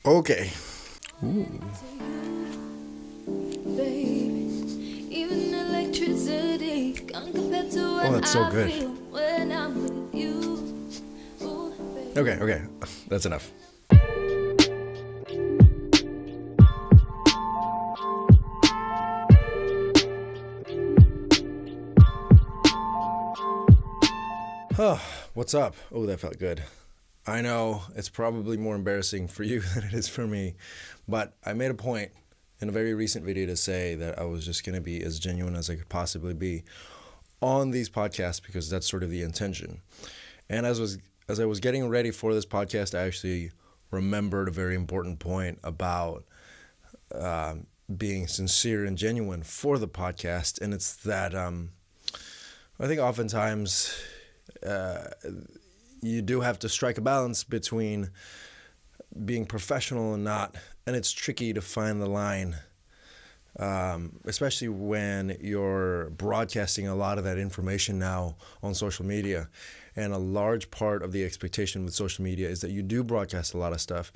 Okay. Ooh. Oh, that's so good. Okay. That's enough. Huh. What's up? Oh, that felt good. I know it's probably more embarrassing for you than it is for me, but I made a point in a very recent video to say that I was just going to be as genuine as I could possibly be on these podcasts because that's sort of the intention. And as I was getting ready for this podcast, I actually remembered a very important point about being sincere and genuine for the podcast, and it's that I think oftentimes you do have to strike a balance between being professional and not, and it's tricky to find the line, especially when you're broadcasting a lot of that information now on social media. And a large part of the expectation with social media is that you do broadcast a lot of stuff.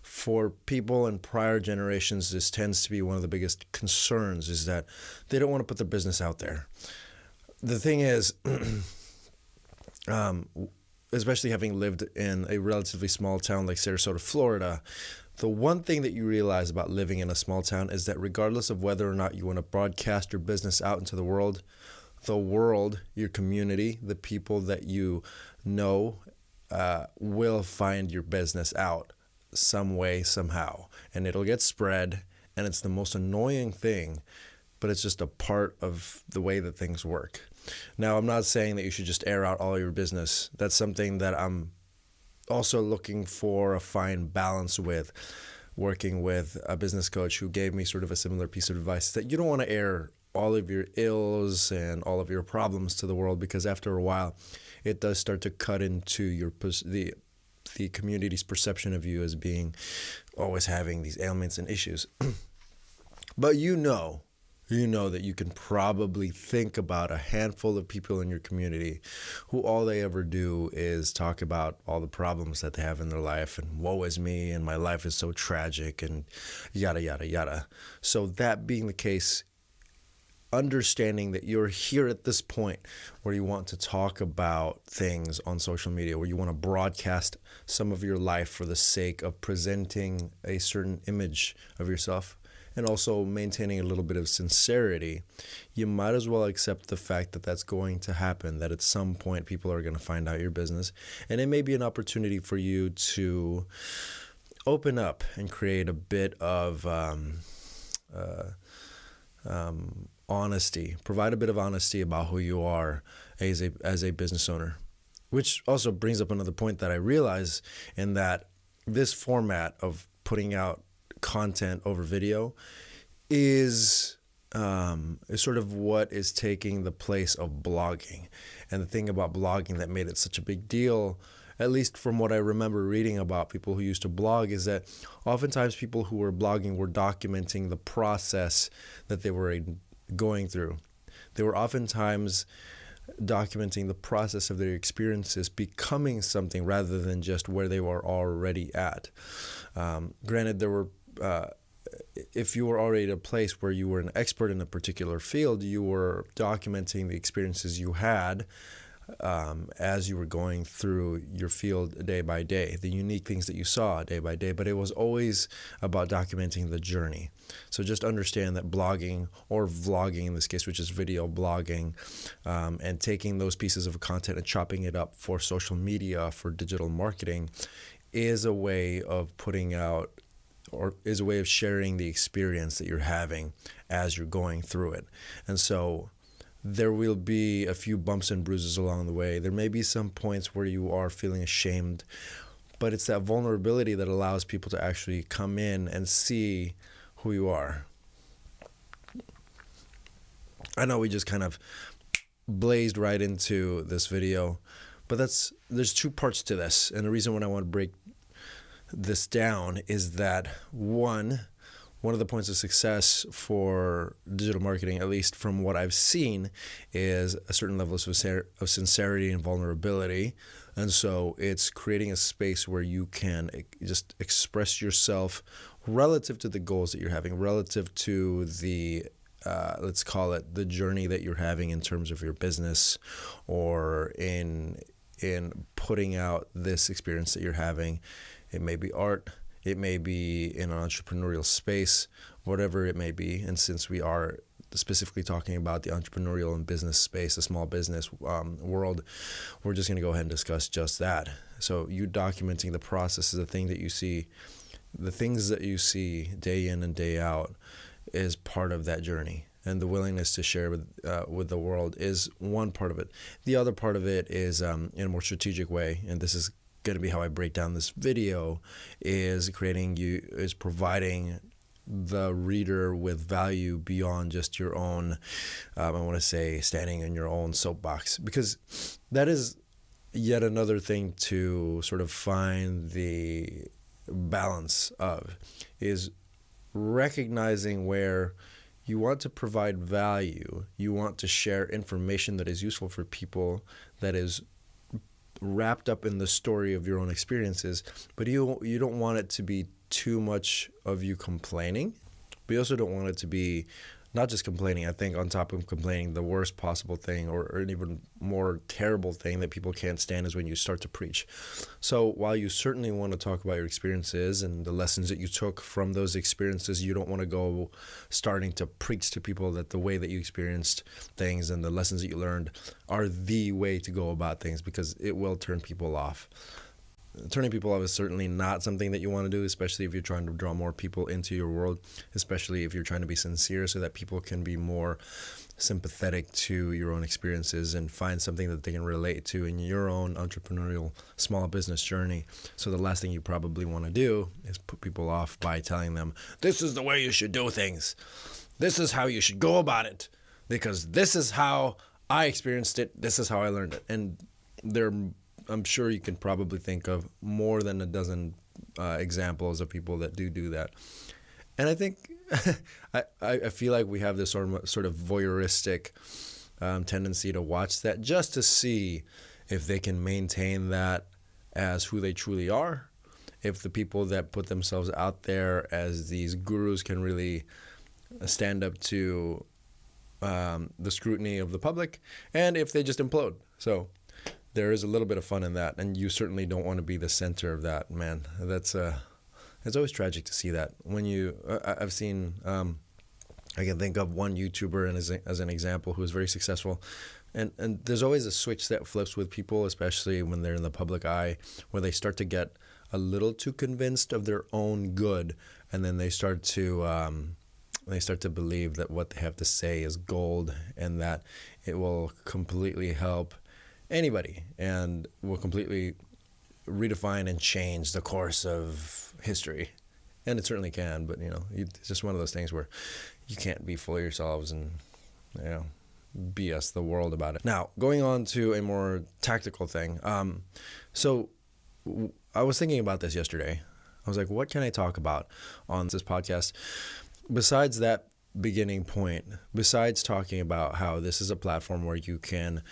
For people in prior generations, this tends to be one of the biggest concerns, is that they don't want to put their business out there. The thing is, especially having lived in a relatively small town like Sarasota, Florida, the one thing that you realize about living in a small town is that regardless of whether or not you want to broadcast your business out into the world, your community, the people that you know, will find your business out some way, somehow. And it'll get spread, and it's the most annoying thing, but it's just a part of the way that things work. Now, I'm not saying that you should just air out all your business. That's something that I'm also looking for a fine balance with, working with a business coach who gave me sort of a similar piece of advice, that you don't want to air all of your ills and all of your problems to the world, because after a while it does start to cut into the community's perception of you as being always having these ailments and issues. But you know that you can probably think about a handful of people in your community who all they ever do is talk about all the problems that they have in their life, and woe is me, and my life is so tragic, and yada, yada, yada. So that being the case, understanding that you're here at this point where you want to talk about things on social media, where you want to broadcast some of your life for the sake of presenting a certain image of yourself, and also maintaining a little bit of sincerity, you might as well accept the fact that that's going to happen, that at some point people are going to find out your business. And it may be an opportunity for you to open up and create a bit of honesty, provide a bit of honesty about who you are as a business owner. Which also brings up another point that I realize, in that this format of putting out content over video is sort of what is taking the place of blogging. And the thing about blogging that made it such a big deal, at least from what I remember reading about people who used to blog, is that oftentimes people who were blogging were documenting the process that they were going through. They were oftentimes documenting the process of their experiences becoming something, rather than just where they were already at. Granted, there were if you were already at a place where you were an expert in a particular field, you were documenting the experiences you had as you were going through your field day by day, the unique things that you saw day by day, but it was always about documenting the journey. So just understand that blogging, or vlogging in this case, which is video blogging, and taking those pieces of content and chopping it up for social media, for digital marketing, is a way of putting out, or is a way of sharing the experience that you're having as you're going through it. And so there will be a few bumps and bruises along the way. There may be some points where you are feeling ashamed, but it's that vulnerability that allows people to actually come in and see who you are. I know we just kind of blazed right into this video, but there's two parts to this. And the reason why I want to break this down is that, one, one of the points of success for digital marketing, at least from what I've seen, is a certain level of sincerity and vulnerability. And so it's creating a space where you can just express yourself relative to the goals that you're having, relative to the let's call it the journey that you're having in terms of your business, or in putting out this experience that you're having. It may be art, it may be in an entrepreneurial space, whatever it may be. And since we are specifically talking about the entrepreneurial and business space, the small business world, we're just going to go ahead and discuss just that. So you documenting the process is the thing that you see, the things that you see day in and day out is part of that journey. And the willingness to share with the world is one part of it. The other part of it is in a more strategic way, and this is going to be how I break down this video, is providing the reader with value beyond just your own, I want to say, standing in your own soapbox, because that is yet another thing to sort of find the balance of, is recognizing where you want to provide value, you want to share information that is useful for people, that is wrapped up in the story of your own experiences, but you don't want it to be too much of you complaining, but you also don't want it to be not just complaining. I think on top of complaining, the worst possible thing, or an even more terrible thing that people can't stand, is when you start to preach. So while you certainly want to talk about your experiences and the lessons that you took from those experiences, you don't want to go starting to preach to people that the way that you experienced things and the lessons that you learned are the way to go about things, because it will turn people off. Turning people off is certainly not something that you want to do, especially if you're trying to draw more people into your world, especially if you're trying to be sincere so that people can be more sympathetic to your own experiences and find something that they can relate to in your own entrepreneurial small business journey. So the last thing you probably want to do is put people off by telling them, this is the way you should do things. This is how you should go about it, because this is how I experienced it. This is how I learned it. And I'm sure you can probably think of more than a dozen examples of people that do that. And I think I feel like we have this sort of voyeuristic tendency to watch that, just to see if they can maintain that as who they truly are, if the people that put themselves out there as these gurus can really stand up to the scrutiny of the public, and if they just implode. So there is a little bit of fun in that, and you certainly don't want to be the center of that, man. That's it's always tragic to see that. When I've seen, I can think of one YouTuber and as an example who is very successful, and there's always a switch that flips with people, especially when they're in the public eye, where they start to get a little too convinced of their own good, and then they start to believe that what they have to say is gold, and that it will completely help anybody and will completely redefine and change the course of history. And it certainly can, but it's just one of those things where you can't be full of yourselves and BS the world about it. Now, going on to a more tactical thing. So I was thinking about this yesterday. I was like, what can I talk about on this podcast besides that beginning point, besides talking about how this is a platform where you can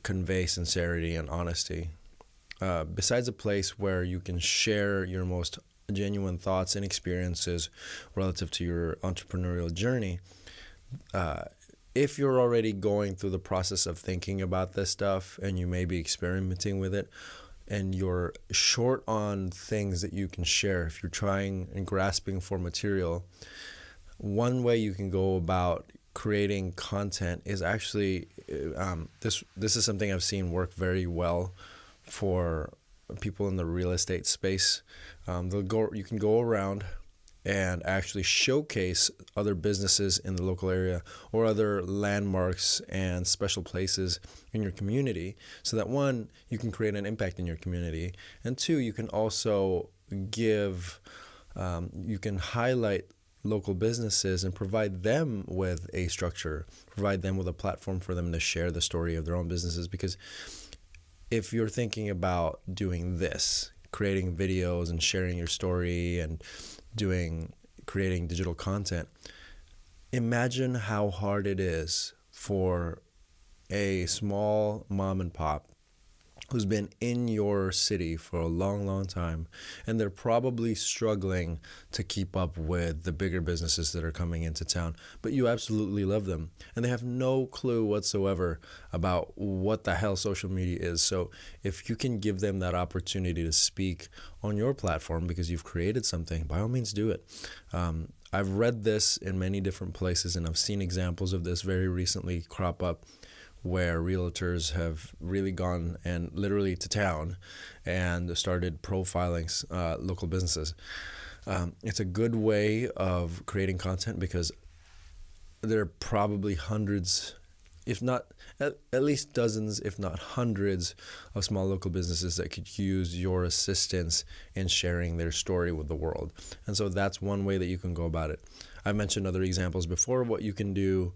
convey sincerity and honesty, besides a place where you can share your most genuine thoughts and experiences relative to your entrepreneurial journey. If you're already going through the process of thinking about this stuff and you may be experimenting with it, and you're short on things that you can share, if you're trying and grasping for material, one way you can go about creating content is actually this is something I've seen work very well for people in the real estate space. You can go around and actually showcase other businesses in the local area or other landmarks and special places in your community, so that one, you can create an impact in your community, and two, you can also you can highlight local businesses and provide them with a structure, provide them with a platform for them to share the story of their own businesses. Because if you're thinking about doing this, creating videos and sharing your story and doing creating digital content, imagine how hard it is for a small mom and pop who's been in your city for a long, long time, and they're probably struggling to keep up with the bigger businesses that are coming into town, but you absolutely love them, and they have no clue whatsoever about what the hell social media is. So if you can give them that opportunity to speak on your platform because you've created something, by all means do it. I've read this in many different places, and I've seen examples of this very recently crop up, where realtors have really gone and literally to town and started profiling local businesses. It's a good way of creating content because there are probably hundreds, if not at least dozens, if not hundreds of small local businesses that could use your assistance in sharing their story with the world. And so that's one way that you can go about it. I mentioned other examples before of what you can do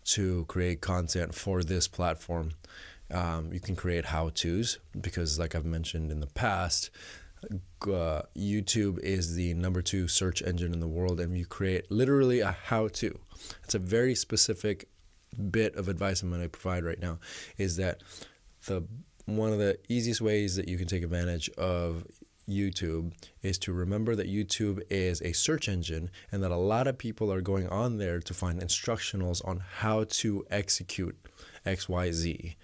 to create content for this platform. You can create how-tos because, like I've mentioned in the past, YouTube is the number 2 search engine in the world, and you create literally a how-to. It's a very specific bit of advice I'm going to provide right now, is that one of the easiest ways that you can take advantage of YouTube is to remember that YouTube is a search engine and that a lot of people are going on there to find instructionals on how to execute XYZ.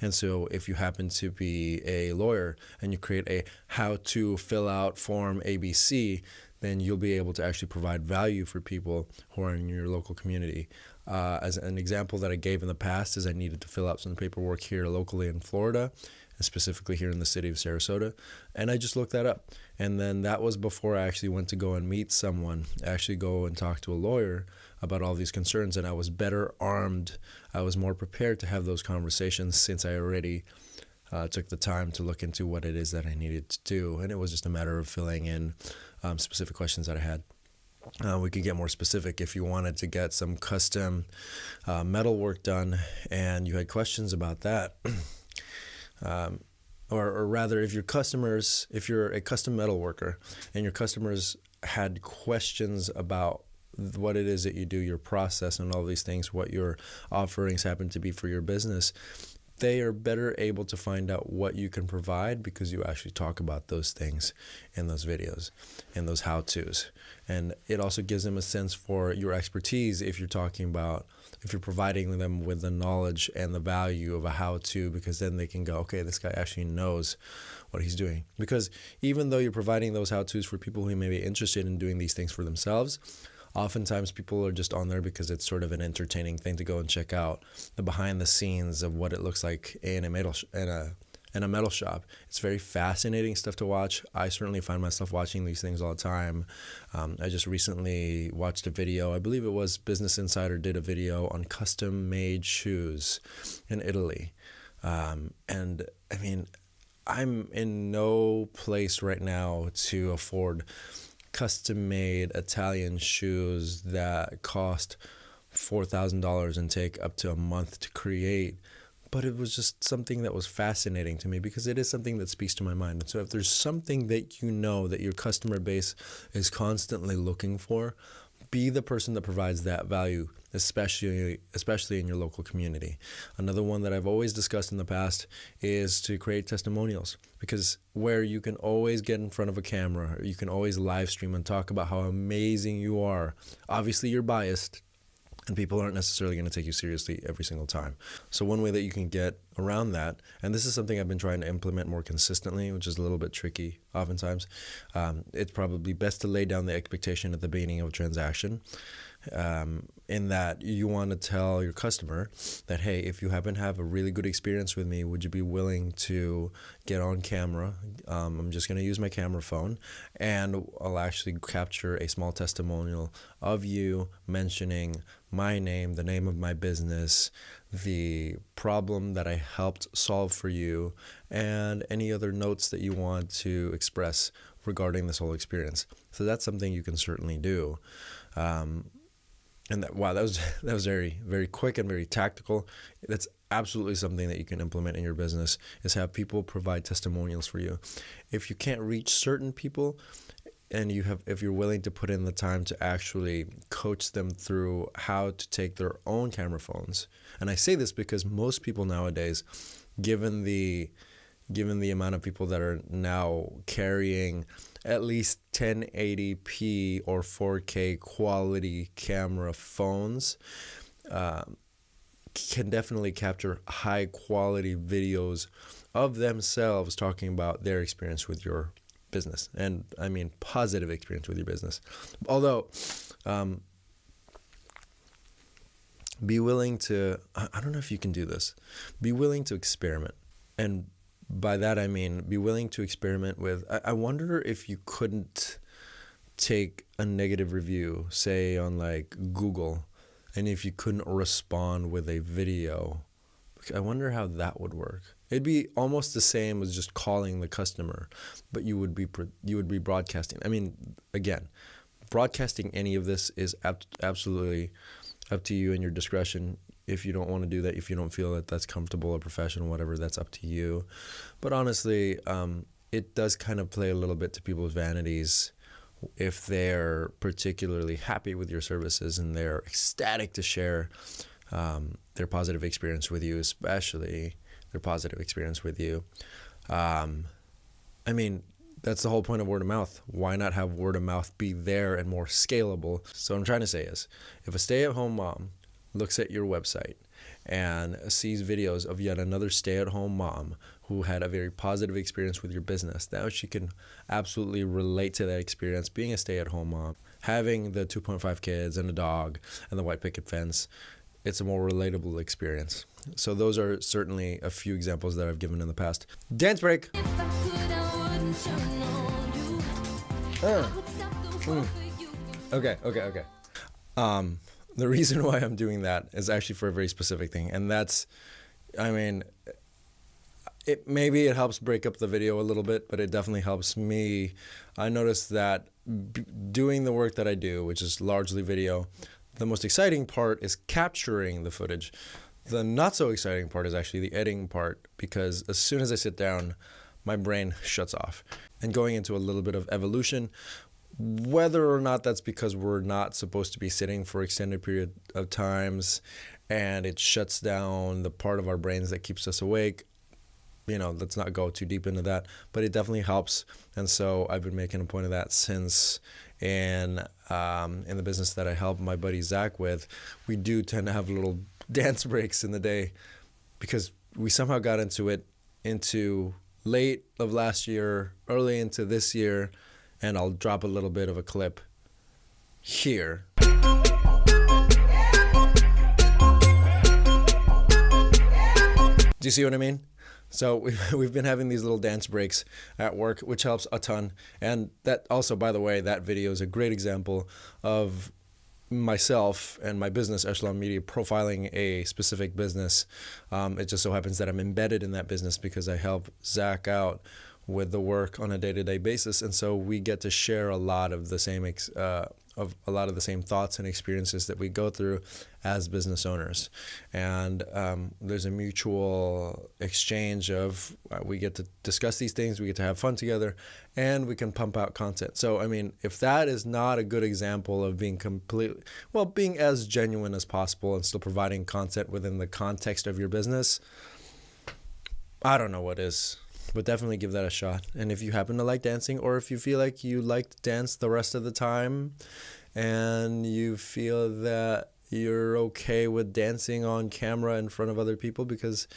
And so if you happen to be a lawyer and you create a how to fill out form ABC, then you'll be able to actually provide value for people who are in your local community. As an example that I gave in the past is I needed to fill out some paperwork here locally in Florida, and specifically here in the city of Sarasota, and I just looked that up. And then that was before I actually went to go and meet someone, actually go and talk to a lawyer about all these concerns, and I was better armed. I was more prepared to have those conversations since I already took the time to look into what it is that I needed to do, and it was just a matter of filling in specific questions that I had. We could get more specific if you wanted to get some custom metal work done and you had questions about that. Or rather, if you're a custom metal worker and your customers had questions about what it is that you do, your process and all these things, what your offerings happen to be for your business, they are better able to find out what you can provide because you actually talk about those things in those videos, in those how-tos. And it also gives them a sense for your expertise if you're providing them with the knowledge and the value of a how-to, because then they can go, okay, this guy actually knows what he's doing. Because even though you're providing those how-tos for people who may be interested in doing these things for themselves, oftentimes people are just on there because it's sort of an entertaining thing to go and check out the behind the scenes of what it looks like in a metal shop. It's very fascinating stuff to watch. I certainly find myself watching these things all the time. I just recently watched a video. I believe it was Business Insider did a video on custom made shoes in Italy. And I mean, I'm in no place right now to afford custom-made Italian shoes that cost $4,000 and take up to a month to create. But it was just something that was fascinating to me because it is something that speaks to my mind. And so if there's something that you know that your customer base is constantly looking for, be the person that provides that value, especially in your local community. Another one that I've always discussed in the past is to create testimonials, because where you can always get in front of a camera, or you can always live stream and talk about how amazing you are. Obviously, you're biased, and people aren't necessarily going to take you seriously every single time. So one way that you can get around that, and this is something I've been trying to implement more consistently, which is a little bit tricky oftentimes, it's probably best to lay down the expectation at the beginning of a transaction, in that you want to tell your customer that, hey, if you happen to have a really good experience with me, would you be willing to get on camera? I'm just going to use my camera phone, and I'll actually capture a small testimonial of you mentioning my name, the name of my business, the problem that I helped solve for you, and any other notes that you want to express regarding this whole experience. So that's something you can certainly do. And that was very, very quick and very tactical. That's absolutely something that you can implement in your business, is have people provide testimonials for you. If you can't reach certain people, and if you're willing to put in the time to actually coach them through how to take their own camera phones. And I say this because most people nowadays, given the amount of people that are now carrying at least 1080p or 4K quality camera phones, can definitely capture high quality videos of themselves talking about their experience with your business. And I mean positive experience with your business. Although, be willing to, I don't know if you can do this, be willing to experiment. And by that I mean be willing to experiment with, I wonder if you couldn't take a negative review, say on like Google, and if you couldn't respond with a video, I wonder how that would work. It'd be almost the same as just calling the customer, but you would be broadcasting. I mean, again, broadcasting any of this is absolutely up to you and your discretion. If you don't want to do that, if you don't feel that that's comfortable or professional, whatever, that's up to you. But honestly, it does kind of play a little bit to people's vanities if they're particularly happy with your services and they're ecstatic to share their positive experience with you, especially their positive experience with you. I mean, that's the whole point of word of mouth. Why not have word of mouth be there and more scalable? So what I'm trying to say is, if a stay-at-home mom looks at your website and sees videos of yet another stay-at-home mom who had a very positive experience with your business, now she can absolutely relate to that experience, being a stay-at-home mom, having the 2.5 kids and a dog and the white picket fence. It's a more relatable experience. So those are certainly a few examples that I've given in the past. Dance break. Okay. The reason why I'm doing that is actually for a very specific thing, and that's, I mean, maybe it helps break up the video a little bit, but it definitely helps me. I noticed that doing the work that I do, which is largely video, the most exciting part is capturing the footage. The not so exciting part is actually the editing part, because as soon as I sit down, my brain shuts off. And going into a little bit of evolution, whether or not that's because we're not supposed to be sitting for extended period of times and it shuts down the part of our brains that keeps us awake, let's not go too deep into that, but it definitely helps. And so I've been making a point of that since in the business that I help my buddy Zach with. We do tend to have little dance breaks in the day because we somehow got into late of last year, early into this year, and I'll drop a little bit of a clip here. Do you see what I mean? So we've been having these little dance breaks at work, which helps a ton. And that also, by the way, that video is a great example of myself and my business, Echelon Media, profiling a specific business. It just so happens that I'm embedded in that business because I help Zach out with the work on a day-to-day basis, and so we get to share a lot of the same thoughts and experiences that we go through as business owners. And there's a mutual exchange of we get to discuss these things, we get to have fun together, and we can pump out content. So I mean, if that is not a good example of being being as genuine as possible and still providing content within the context of your business, I don't know what is. But definitely give that a shot. And if you happen to like dancing, or if you feel like you like to dance the rest of the time and you feel that you're okay with dancing on camera in front of other people, because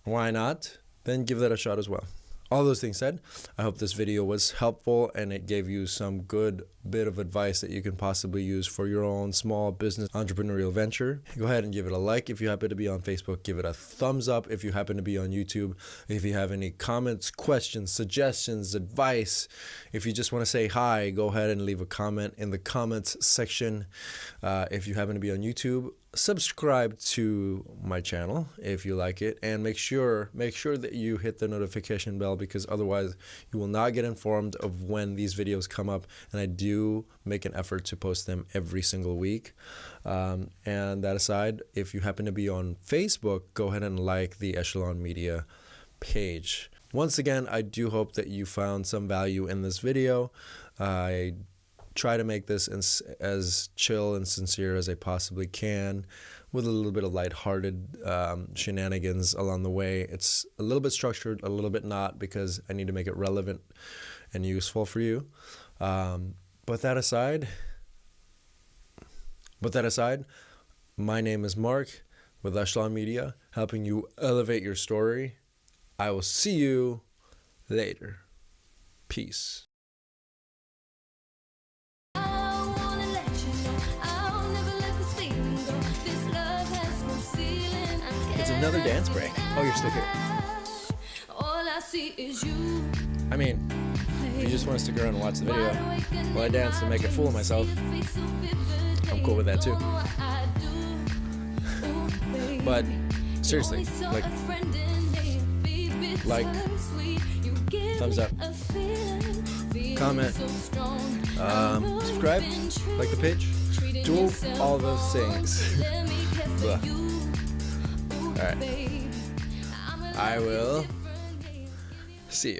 why not, then give that a shot as well. All those things said, I hope this video was helpful and it gave you some good bit of advice that you can possibly use for your own small business entrepreneurial venture. Go ahead and give it a like. If you happen to be on Facebook, give it a thumbs up. If you happen to be on YouTube, if you have any comments, questions, suggestions, advice, if you just want to say hi, go ahead and leave a comment in the comments section. If you happen to be on YouTube, subscribe to my channel if you like it, and make sure that you hit the notification bell, because otherwise you will not get informed of when these videos come up, and I do make an effort to post them every single week. And that aside, if you happen to be on Facebook, go ahead and like the Echelon Media page. Once again, I do hope that you found some value in this video. I try to make this as chill and sincere as I possibly can, with a little bit of lighthearted shenanigans along the way. It's a little bit structured, a little bit not, because I need to make it relevant and useful for you. But that aside, my name is Mark with Echelon Media, helping you elevate your story. I will see you later. Peace. It's another dance break. Oh, you're still here. All I see is you. I mean, if you just want to stick around and watch the video while I dance and make a fool of myself, I'm cool with that too. But seriously, like, thumbs up, comment, subscribe, like the page, do all those things. Alright, I will see you.